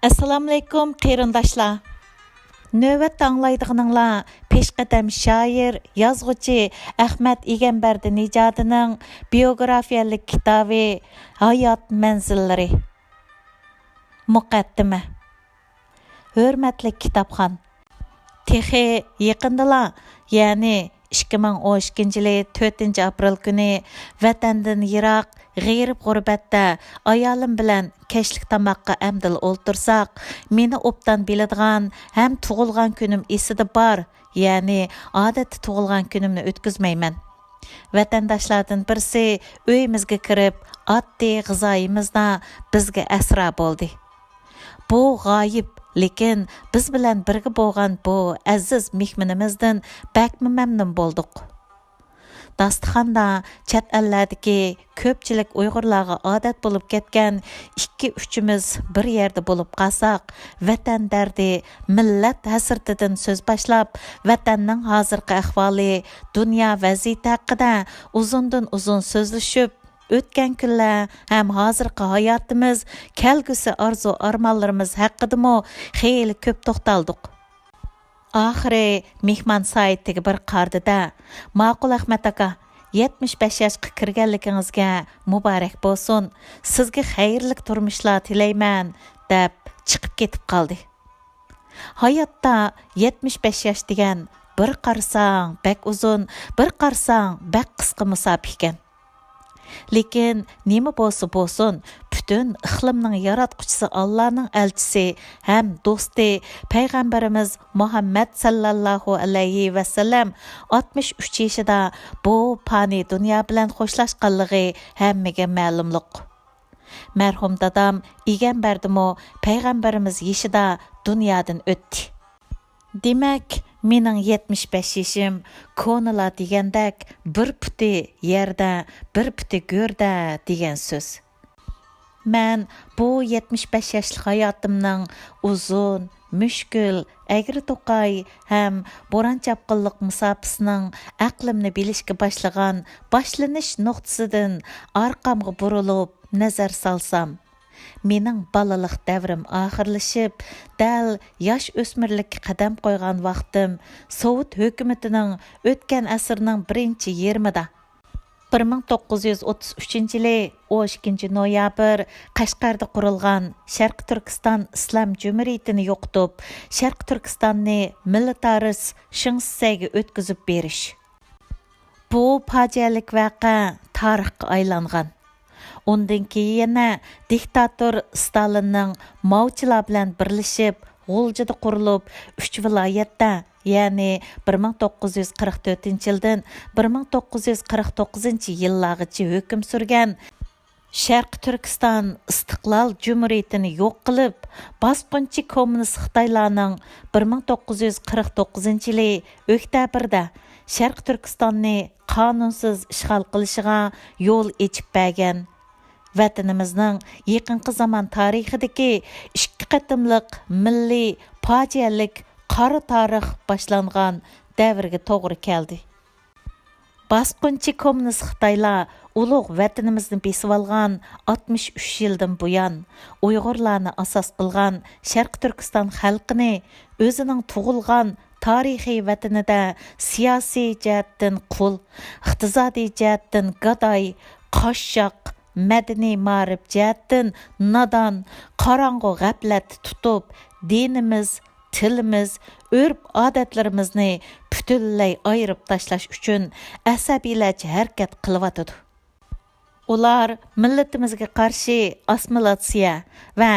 Assalamu alaykum qeyrindaşlar. Növbətdə anlaydıqınızlar peşqədəm şair, yazğıcı Ehmet İgemberdi Nijadining biyografiyalik kitabı Hayat Menzilliri. Muqeddime. Hörmətli kitabxan. Texi yaqindala, yani 2012 4 aprel günü vatandan yiroq g'ayrib g'urbatda ayolim bilan kechlik tamoqqa amdil o'ltirsaq, meni obdan biladigan ham tug'ilgan kunim esida bor, ya'ni odatda tug'ilgan kunimni o'tkazmayman. Vatandoshlardan birisi uyimizga kirib, oddiy g'izoyimizda bizga asra bo'ldi. Bu g'oyib, lekin biz bilan birga bo'lgan bu aziz mehmonimizdan bakmi mamnun bo'ldik. Dastıxanda chet ellardagi ko'pchilik Uyg'urlarga odat bo'lib ketgan 2-3imiz bir yerda bo'lib qolsak, vatan dardi, millat hasratidan so'z boshlab, vatanning hozirgi ahvoli, dunyo vaziyati haqida uzundan uzun so'zlashib, o'tgan kunlar ham hozirgi hayotimiz, kelgusi orzu armonlarimiz haqida xeyli ko'p to'xtaldik. Oxiri mehmon saytiga bir qardida, ma'qul Ahmet aka, 75 yoshga kirganligingizga muborak bo'lsin, sizga xayrli turmushlar tilayman deb chiqib ketib qoldi. Hayotda 75 yosh degan bir qarsang bak uzun, bir qarsang bak qisqa musofa ekan. Lekin nima bo'lsa bo'lsin, butun iqlimning yaratquchisi Allohning elchisi ham do'sti payg'ambarimiz Muhammad sallallohu alayhi va sallam 63 yoshida bu fani dunyo bilan xo'shlashganligi hammaga ma'lumliq. Marhum dadam Igemberdimi payg'ambarimiz yoshida dunyodan o'tdi. Demak, mening 75 yoshim ko'nila degandek bir puti yerda, bir puti go'rda degan so'z. Men bu 75 yoshlik hayotimning uzun, mushkul, agri to'qay ham bo'ron chapqinliq musofasining aqlimni bilishga boshlagan boshlanish nuqtasidan orqamga burilib nazar solsam, mening balalik davrim oxirlashib, dal yosh o'smirlikka qadam qo'ygan vaqtim Sovet hukumatining o'tgan asrning 1-20da 1933-yili 12 noyabr Qashqarda qurilgan Sharq Turkiston Islom Jumhuriyatini yo'qotib, Sharq Turkistonni militarist Shinsega o'tkazib berish. Bu fojialik voqea tarixga aylangan. Undan keyin yana diktator Stalinning Mavchilar bilan birlashib, G'uljida qurilib, 3 viloyatda, ya'ni 1944-yildan 1949-yillargacha hukm surgan Sharq Turkiston Istiqlol Jumhuriyatini yo'q qilib, bosqinchi kommunist Xitoylarning 1949-yili oktyabrda Sharq Turkistonni qonunsiz ishg'ol qilishiga yo'l ochib bergan. Vatanimizning yaqinqi zaman tarixidagi 2 qatimliq milliy fojialik qora tarix boshlangan davrga to'g'ri keldi. Bosqinchi kommunist Xitoylar ulug' vatanimizni besib olgan 63 yildan buyon Uyg'urlarni asos qilgan Sharq Turkiston xalqini o'zining tug'ilgan tarixiy vatanida siyosiy jihatdan qul, iqtisodiy jihatdan gadoy, qoshshoq, madaniy ma'rif jihatdan nodon, qorong'u g'aflat tutib, dinimiz, tilimiz, urf-odatlarimizni butunlay ayirib tashlash uchun asabiylarcha harakat qilyotdi. Ular millatimizga qarshi assimilyatsiya va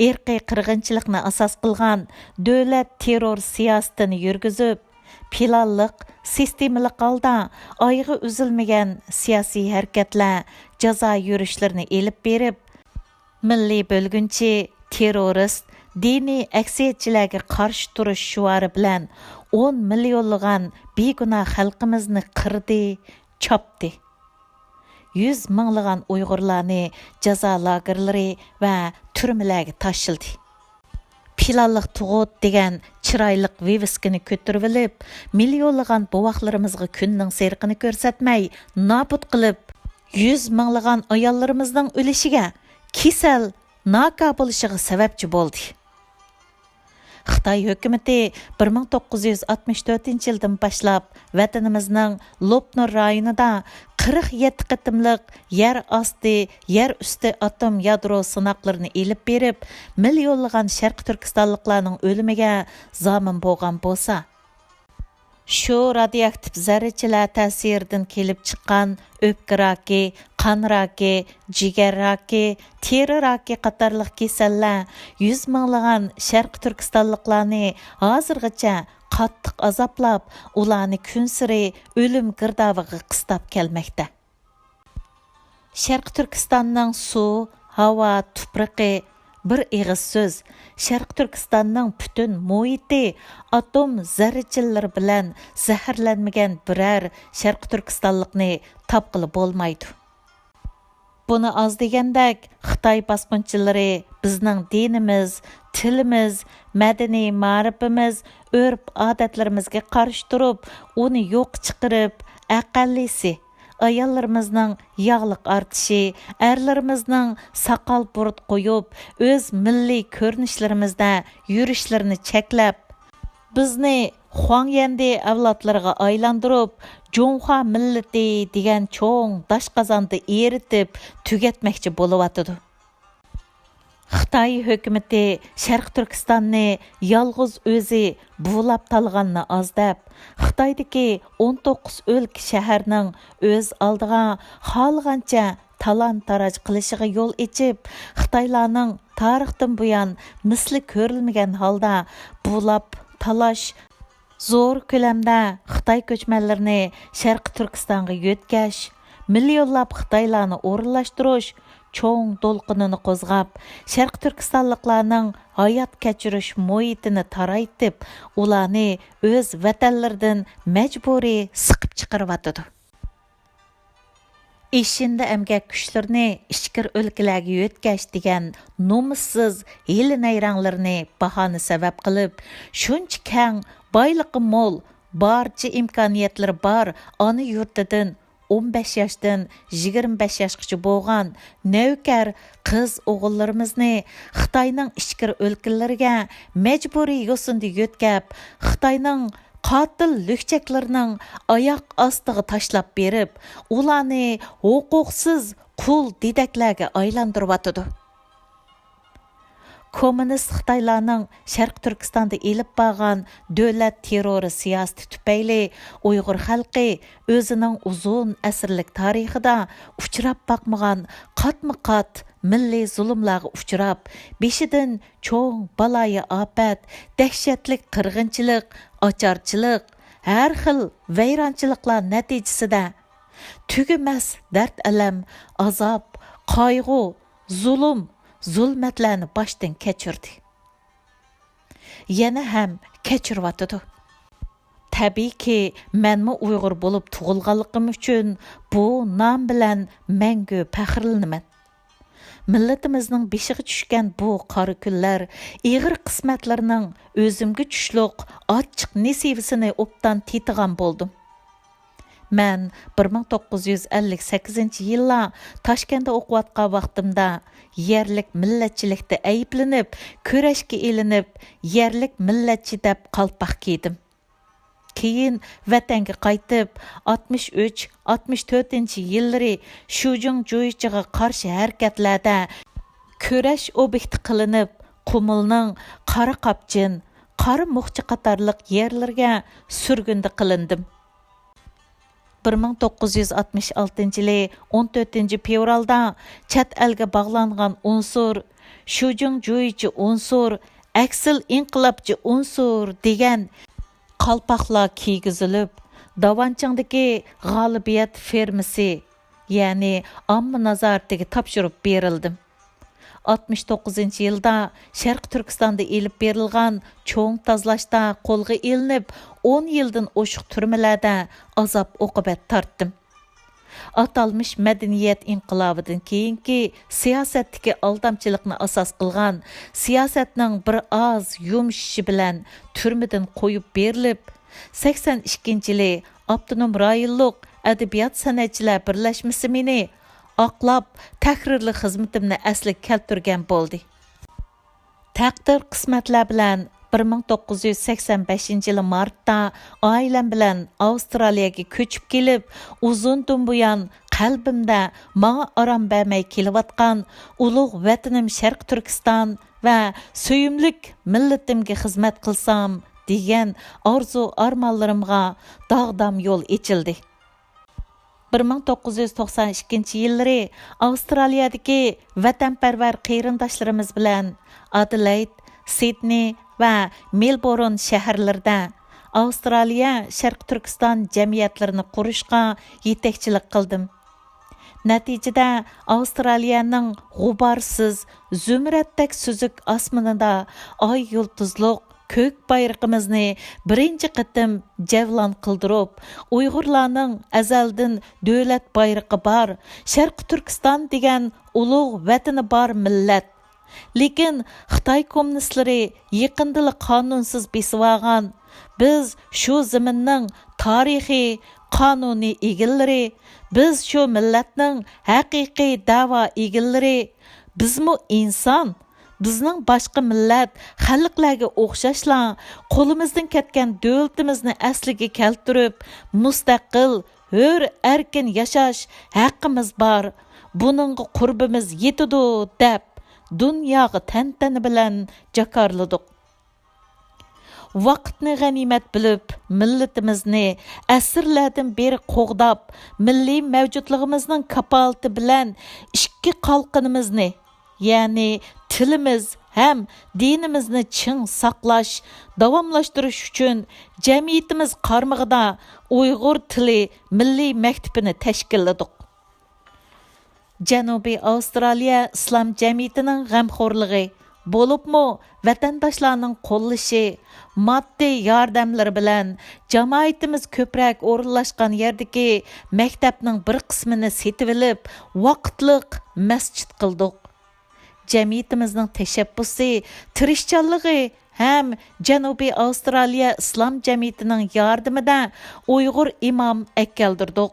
irqiy qirg'inchilikni asos qilgan davlat terror siyosatini yurgizib, planliq, sistemalik holda oyog'i uzilmagan siyosiy harakatlar, jazo yurishlarini elib berib, milliy bo'lgunchi, terrorist, diniy aksiyatchilarga qarshi turish shuari bilan 10 millionlagan begunoh xalqimizni qirdi, chopdi. 100 minglagan Uyg'urlarni jazo lagerlari va turmalarga tashildi. Planliq tug'ut degan chiroyli viviskini ko'tarib olib, millionlagan bovoqlarimizga kunning serqini ko'rsatmay, nobud qilib, 100 minglagan ayollarimizning o'lishiga, kasal, naka bo'lishiga sababchi bo'ldi. Xitoy hukumati 1964-yildan boshlab vatanimizning Lopnur rayonida 47 qitimliq yer osti, yer usti atom yadro sinoqlarini elib berib, millionlagan Sharq Turkistonliklarning o'limiga zomin bo'lgan bo'lsa, shu radioaktiv zarrachalar ta'siridan kelib chiqqan o'pka raki, qon raki, jigar raki, teri raki qatorliq kasallar 100 minglagan Sharq Turkistonliklarni hozirgacha qattiq azoblab, ularni kunsiri o'lim girdoviga qistab kelmoqda. Sharq Turkistonning suv, havo, tuproqi bir ig'iz so'z, Sharq Turkistonning butun muhiti atom zarrachilari bilan zaharlanmagan biror Sharq Turkistonlikni topqili bo'lmaydi. Buni oz degandek, Xitoy bosqinchilari bizning dinimiz, tilimiz, madaniy ma'rifimiz, urf-odatlarimizga qarshi turib, uni yo'q chiqarib, aqallisi ayollarımızның yağlıq artışı, erlerimizning saqal burut qo'yib, o'z milliy ko'rinishlarimizda yurishlarni cheklab, bizni Xuanyendi avlodlarga aylantirib, Jonghua millati degan cho'ng dashqazonda eritib, tugatmoqchi bo'layotdi. Xitoy hukumati Sharq Turkistonni yolg'iz o'zi bulab talganni ozdab, Xitoydagi 19 o'lka shaharning o'z oldiga xohlagancha talon-taroj qilishiga yo'l ochib, Xitoylarning tarixdan buyon misli ko'rilmagan holda bulab talash, zo'r ko'lamda Xitoy ko'chmanlarini Sharq Turkistonga yo'tkash, millionlab Xitoylarni o'rinlashtirish cho'ng to'lqinini qo'zg'ab, Sharq Turkistonliklarning hayot kechirish muhitini taraytib, ularni o'z vatanlaridan majburiy siqib chiqaryotdi. Ishinda emgak kuchlarni ichkir o'lkalarga yo'tkash degan nomussiz hili nayranglarni bahona sabab qilib, shuncha kang, boyligi mo'l, barcha imkoniyatlari bor ona yurtidan 15 yoshdan 25 yoshgacha bo'lgan navkar qiz o'g'illarimizni Xitoyning ichkir o'lkalariga majburiy yo'sinda yo'tkab, Xitoyning qotil lukchaklarining oyoq ostiga tashlab berib, ularni huquqsiz qul dedaklarga aylantiryotdi. Kommunist Xitoylarning Sharq Turkistonda elib borgan davlat terrori siyosati tufayli Uyg'ur xalqi o'zining uzun asrlik tarixida uchrab boqmagan qatma-qat milliy zulmlarga uchrab, beshidan cho'ng baloyi ofat, dahshatlik qirg'inchilik, ocharchilik, har xil vayronchiliklar natijasida tugamas dard-alam, azob, qayg'u, zulmatlarni boshdan kechirdi. Yana ham kechiryotdi. Tabiiyki, menmi Uyg'ur bo'lib tug'ilganligim uchun bu nom bilan mangu faxrlanaman. Millatimizning beshiga tushgan bu qora kunlar, ig'ir qismatlarning o'zimga tushliq ochiq nasibasini obdan tetigan bo'ldim. Men 1958-yilda Toshkentda o'qiyotgan vaqtimda yerlik millatchilikda ayblanib, kurashga elinib, yerlik millatchi deb qalpoq kiydim. Keyin vatanga qaytib, 63-64-yillari Shujing joyichiga qarshi harakatlarda kurash obyekti qilinib, Qumulning qora qapchin, qora muxchi qatorliq yerlarga surgunda qilindim. 1966-yili 14-fevralda chet elga bog'langan unsur, Shujing joyichi unsur, aksil inqilobchi unsur degan qalpoqlar kiygizilib, Davanchingdagi g'olibiyat fermasi, ya'ni omma nazoratiga topshirib berildim. 69-yilda Sharq Turkistonda elib berilgan cho'ng tozlashda qo'lga ilinib, 10 yildan oshiq turmalarda azob oqibat tortdim. Atalmış madaniyat inqilobidan keyingi siyosatdagi aldamchilikni asos qilgan, siyosatning bir oz yumshishi bilan turmadan qo'yib berilib, 82-yili Abtonom rayonluq adabiyot san'atchilar birlashmasi meni oqlab, tahrirli xizmatimni asli keltirgan bo'ldi. Taqdir qismatlar bilan 1985 martda ailem bilen Avustraliyaga köçüp kelip, uzundan buyan qalbimda mağa aram bermey kelivatqan ulug' vatanim Sharq Turkiston va söyümlük milletimge xizmat qilsam degan arzu armanlarimga dağdam yol echildi. 1992 yillari Avstraliyadagi vatanparvar qarindoshlarimiz bilan Adelaide, Sydney va Melbourne shaharlarida Avstraliya Sharq Turkiston jamiyatlarini qurishga yetakchilik qildim. Natijada Avstraliyaning g'uborsiz, zumratdek suzuk osmonida oy yulduzliq ko'k bayrog'imizni birinchi qatim javlon qildirib, Uyg'urlarning azaldan davlat bayrog'i bor, Sharq Turkiston degan ulug' vatani bor millat. Lekin Xitoy kommunistlari yaqindala qonunsiz besib olgan, biz shu zaminning tarixiy qonuniy egillari, biz shu millatning haqiqiy da'vo egillari, bizmi inson, bizning boshqa millat xalqlarga o'xshashla qo'limizdan ketgan davlatimizni asliga keltirib, mustaqil, hur, erkin yashash haqqimiz bor. Buningga qurbimiz yetidi deb dunyoga tantana bilan jakarladik. Vaqtni g'animat bilib, millatimizni asrlardan beri qo'g'dab, milliy mavjudligimizning kapolati bilan ikki qalqinimizni, ya'ni tilimiz ham dinimizni ching saqlash, davomlashtirish uchun jamiyatimiz qarmog'ida Uyg'ur tili milliy maktabini tashkilladik. Janubiy Avstraliya islom jamiyatining g'amxo'rligi bo'libmi vatandoshlarning qo'llashi, moddiy yordamlari bilan jamoatimiz ko'proq o'rinlashgan yerdagi maktabning bir qismini setib olib, vaqtliq masjid qildik. Jamiyatimizning tashabbusi, tirishchanligi ham Janubiy Avstraliya islom jamiyatining yordamida Uyg'ur imom akkaldirdik.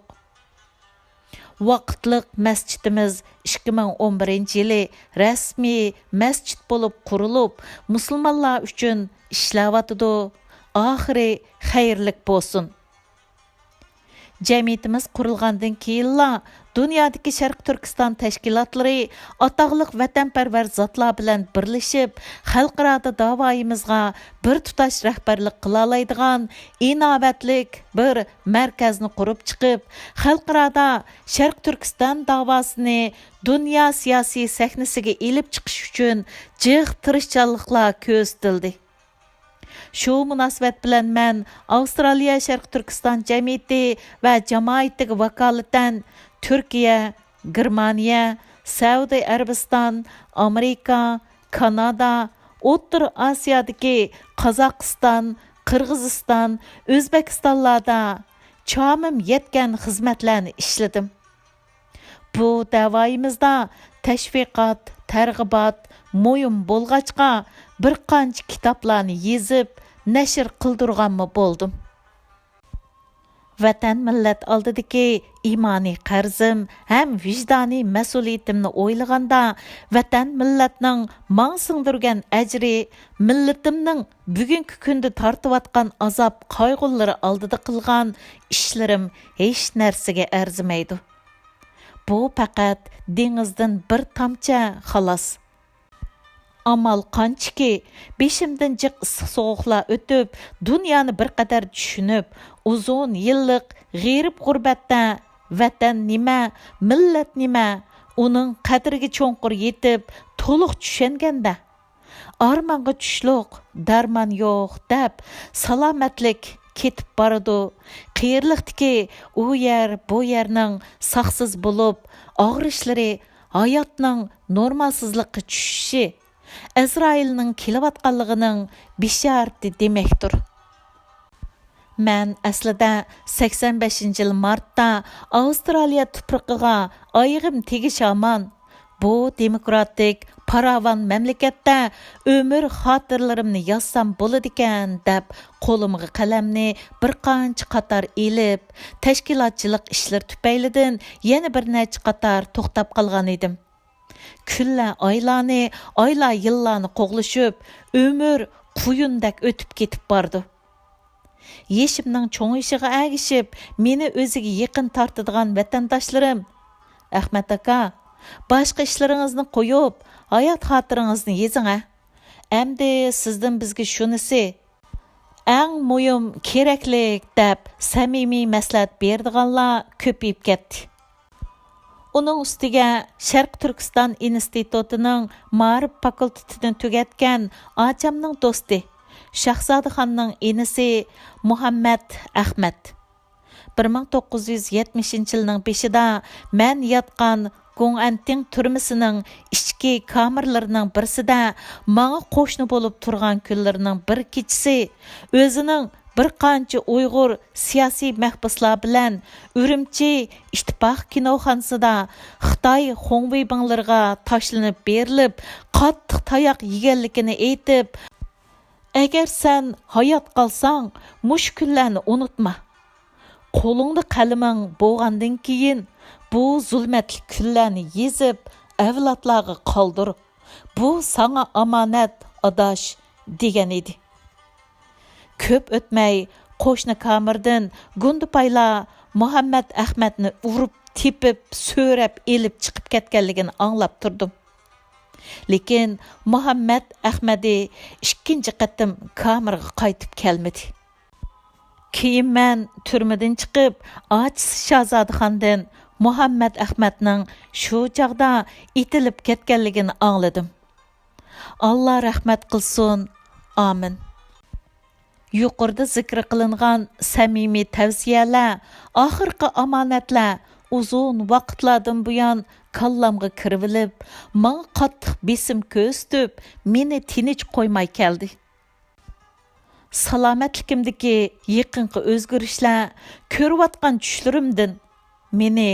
Vaqtliq masjidimiz 2011-yili rasmiy masjid bo'lib qurilib, musulmonlar uchun ishlayotidi. Oxiri xayrlik bo'lsin. Jamiyatimiz qurilgandan keyinla dunyodagi Sharq Turkiston tashkilotlari ataqliq vatanparvar zotlar bilan birlashib, xalqaro da'voyimizga bir tutash rahbarlik qila oladigan inovatlik bir markazni qurib chiqib, xalqaro Sharq Turkiston da'vosini dunyo siyosiy sahnasiga elib chiqish uchun jiq tirishchanliklar ko'ztildi. Shu munosabat bilan men Avstraliya Sharq Turkiston jamiyati va jamoatiga vakolatan Turkiya, Germaniya, Saudiya Arabiston, Amerika, Kanada, O'rta Osiyodagi Qozog'iston, Qirg'iziston, O'zbekistonlarda chomim yetgan xizmatlarni ishladim. Bu da'voyimizda tashviqot, targ'ibot muhim bo'lg'achqa bir qancha kitoblarni yezib, nashr qildirganmi bo'ldim. Vatan millat oldidagi imoniy qarzim ham vijdoniy mas'uliyatimni o'ylaganda, vatan millatning men singdirgan ajri, millatimning bugungi kunda tortayotgan azob qayg'ulari oldida qilgan ishlarim hech narsaga arzimaydi. Bu faqat dengizdan bir tomcha xolos. Amal qanchiki beshimdan jiq issiq sovuqlar o'tib, dunyoni bir qadar tushunib, uzun yillik g'erib g'urbatda vatan nima, millat nima, uning qadriga cho'nqur yetib, to'liq tushunganda, armonga tushliq, darmon yo'q deb salomatlik ketib boradi. Qiyirliqdiki u yer bu yerning saqsiz bo'lib, og'rishlari, hayotning normalsizlikka tushishi Azrailning kelavatqanligining bisharati demakdir. Men aslida 85-yil martda Avstraliya tuprog'iga oyog'im tegish aman. Bu demokratik, paravan mamlakatda umr xotirlarimni yozsam bo'ladi ekan deb qo'limga qalamni bir qancha qator elib, tashkilotchilik ishlar tufaylidan yana bir necha qator to'xtab qolgan edim. Kunlar oylarni, oylar yillarni qo'g'lishib, umr quyundek ötüp ketip bardı. Yeşimning çoğuşıga ägişip, meni özüge yaqin tartıdığan vatandaşlarım, Ahmet aka, başka işleringizni qo'yib, hayat xatiringizni yezing. Endi sizdan bizga shunisi, eng muhim keraklik deb samimiy maslahat berdiganlar ko'payib ketdi. Uning ustiga Sharq Turkiston institutining ma'rif fakultetini tugatgan acamning do'sti Shahzodaxonning inisi Muhammad Ahmet 1970-yilning 5-ida men yotgan Gong'anting turmisining ichki kamerlarining birisida manga qo'shni bo'lib turgan kunlarning bir kechasi o'zining bir qancha Uyg'ur siyosiy mahbuslar bilan Urumchi ittifoq kinoxonasida Xitoy Xongveybinglarga tashlanib berilib, qattiq tayoq yeganligini aytib, agar sen hayot qolsang, mush kunlarni unutma. Qo'lingda qalaming bo'lgandan keyin bu zulmatli kunlarni yezib, avlodlarga qoldir. Bu sana omonat, adash degan edi. Ko'p o'tmay qo'shni kamerdan gundupaylar Muhammad Ahmetni urib, tepib, so'rab elib chiqib ketganligini anglab turdim. Lekin Muhammad Ahmedi ikkinchi qatim kameraga qaytib kelmadi. Keyin men turmadan chiqib, ojiz Shahzodaxondan Muhammad Ahmetning shu chaqda itilib ketganligini angladim. Alloh rahmat qilsin. Amin. Yuqorida zikr qilingan samimiy tavsiyalar, oxirgi omonatlar uzun vaqtlardan buyon kallamga kirvilib, manga qattiq besim ko'stib, meni tinch qo'ymay keldi. Salomatligimdagi yaqinqi o'zgarishlar ko'rayotgan tushlarimdan meni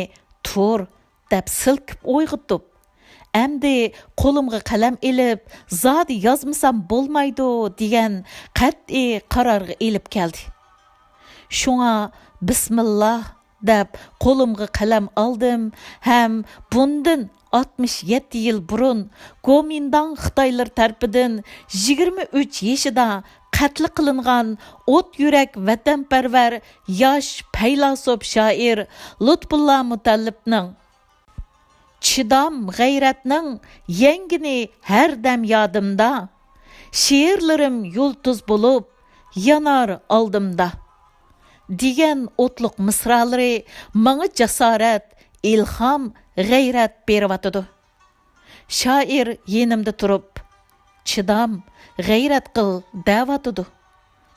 tur deb silkib uyg'otib, endi qo'limga qalam elib, zodi yozmasam bo'lmaydi degan qat'iy qarorga elib keldi. Shunga bismillah deb qo'limga qalam oldim, ham bundan 67 yil burun Gomindang Xitoylar tarafidan 23 yoshida qatl qilingan o't yurak vatanparvar yosh faylasuf shoir Lutfullah Mutallibning Chidam g'ayratning yengini har dam yodimda, she'rlarim yulduz bo'lib yanar oldimda degan o'tliq misralari menga jasorat, ilhom, g'ayrat beryotidi. Shoir yenimda turib, chidam, g'ayrat qil da'vatidi.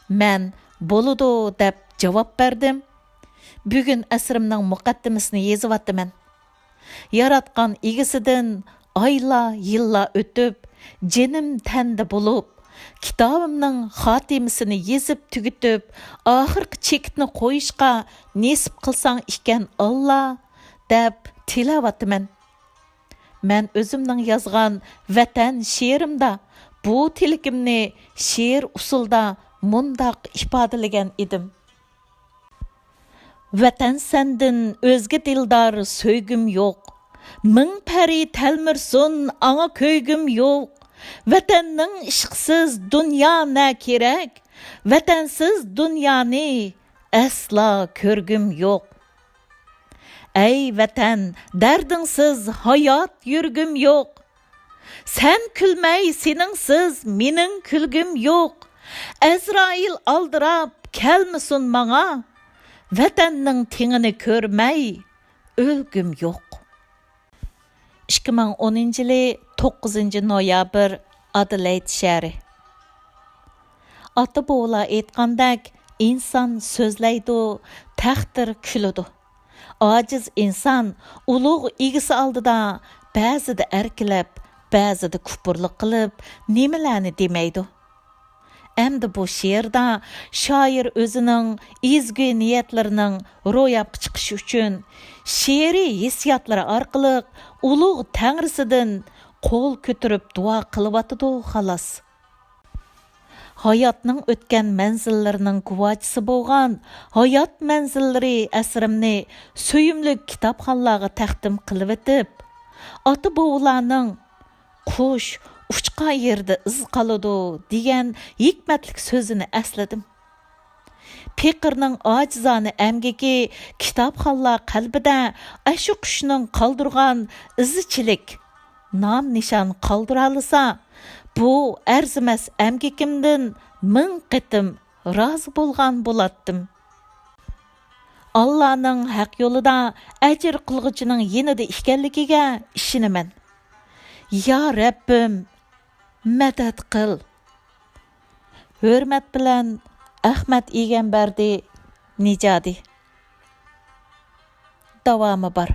Men bo'ludi deb javob berdim. Bugun asrimning muqaddimasini yezyapman. Yaratgan egisidan ayla yilla o'tib, jinim tanda bo'lib, kitobimning xotimasini yezib tugitib, oxirgi chekitni qo'yishga nasib qilsang ekan Alloh deb tilovatman. Men o'zimning yozgan vatan she'rimda bu tilakimni she'r usulda mundaq ifodalagan edim. Vatan sendin özge dildar söygüm yok. Ming pari telmirsun ana köygüm yok. Vatanning ishqsiz dünya ne kerak? Vatansiz dünyani asla ko'rgim yok. Ey vatan, dardingsiz hayat yurgim yok. Sen külmey seningsiz mening külgüm yok. Azrail aldırab kelmisun bana. Vatanning tengini ko'rmay o'lgim yo'q. 2010-yili 9-noyabr Adelaide shahri. Ota-bobolar aytgandek, inson so'zlaydi, taqdir kuladi. Ojiz inson ulug' egisi oldida ba'zida erkilab, ba'zida kufrlik qilib, nimalarni demaydi. Endi bu she'rda shoir o'zining ezgu niyatlarining ro'yobga chiqishi uchun she'riy hissiyotlari orqali ulug' Tangrisidan qo'l ko'tarib duo qilyotidi xolos. Hayotning o'tgan manzillarining guvochisi bo'lgan Hayat Menzilliri asrimni suyimli kitobxonlarga taqdim qilib o'tib, ota-bobolarning qush uçqa yerdə iz qalıdı degan hikmətlik sözünü əsladım. Pekirning acizane əmgeki kitapxonlar qalbida aşı qushning qaldırgan izichilik nam nishon qaldıralasa, bu arzimas əmgekimdən ming qitim razı bo'lgan bo'latdim. Allah'ның haq yo'lida ajr qilg'ichining yenida ekanligiga ishonaman. Ya Rabbim, madad qil. Hurmat bilan ئەخمەت ئىگەمبەردى نىجادى. Davamı var.